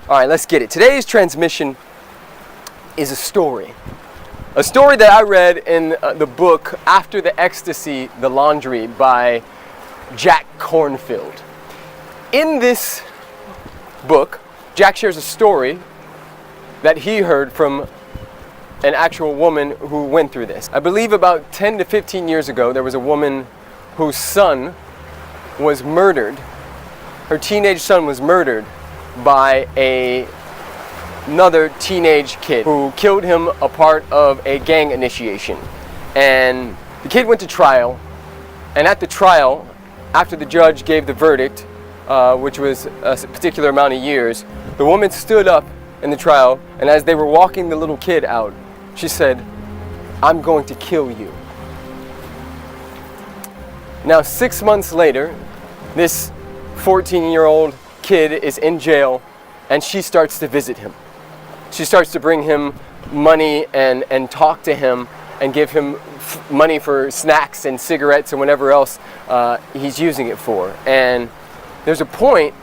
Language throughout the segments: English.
All right, let's get it. Today's transmission is a story. A story that I read in the book After the Ecstasy, The Laundry by Jack Kornfield. In this book, Jack shares a story that he heard from an actual woman who went through this. I believe about 10 to 15 years ago, there was a woman whose son was murdered. Her teenage son was murdered by another teenage kid who killed him a part of a gang initiation. And the kid went to trial, and at the trial, after the judge gave the verdict, which was a particular amount of years, the woman stood up in the trial, and as they were walking the little kid out, she said, "I'm going to kill you." Now 6 months later, this 14-year-old kid is in jail, and she starts to visit him. She starts to bring him money and talk to him and give him money for snacks and cigarettes and whatever else he's using it for. And there's a point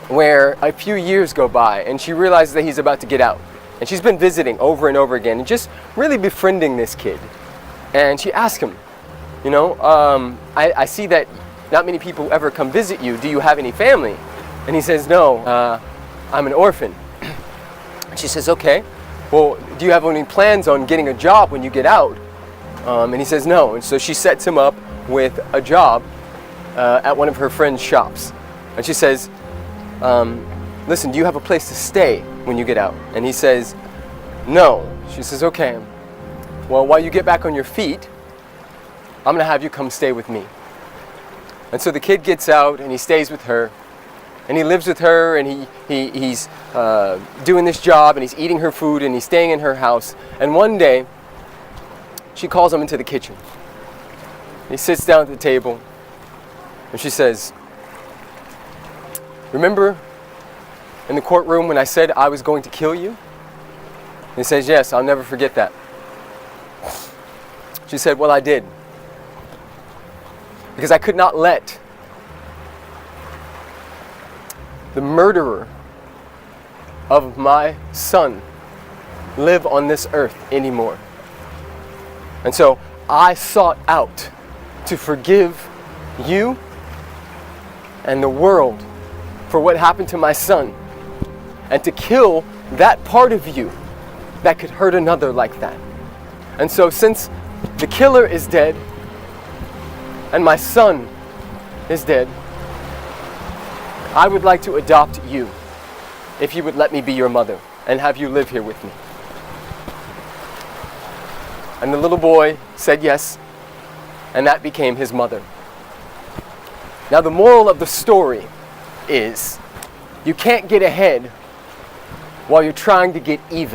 where a few years go by and she realizes that he's about to get out. And she's been visiting over and over again and just really befriending this kid. And she asks him, I see that not many people ever come visit you. Do you have any family? And he says, "No, I'm an orphan." And she says, "Okay, well, do you have any plans on getting a job when you get out?" And he says, "No." And so she sets him up with a job at one of her friend's shops. And she says, "Listen, do you have a place to stay when you get out?" And he says, "No." She says, "Okay, well, while you get back on your feet, I'm going to have you come stay with me." And so the kid gets out and he stays with her. And he lives with her, and he's doing this job, and he's eating her food, and he's staying in her house. And one day, she calls him into the kitchen. He sits down at the table, and she says, "Remember in the courtroom when I said I was going to kill you?" And he says, "Yes, I'll never forget that." She said, "Well, I did. Because I could not let the murderer of my son live on this earth anymore. And so I sought out to forgive you and the world for what happened to my son, and to kill that part of you that could hurt another like that. And so since the killer is dead and my son is dead, I would like to adopt you, if you would let me be your mother and have you live here with me." And the little boy said yes, and that became his mother. Now the moral of the story is, you can't get ahead while you're trying to get even.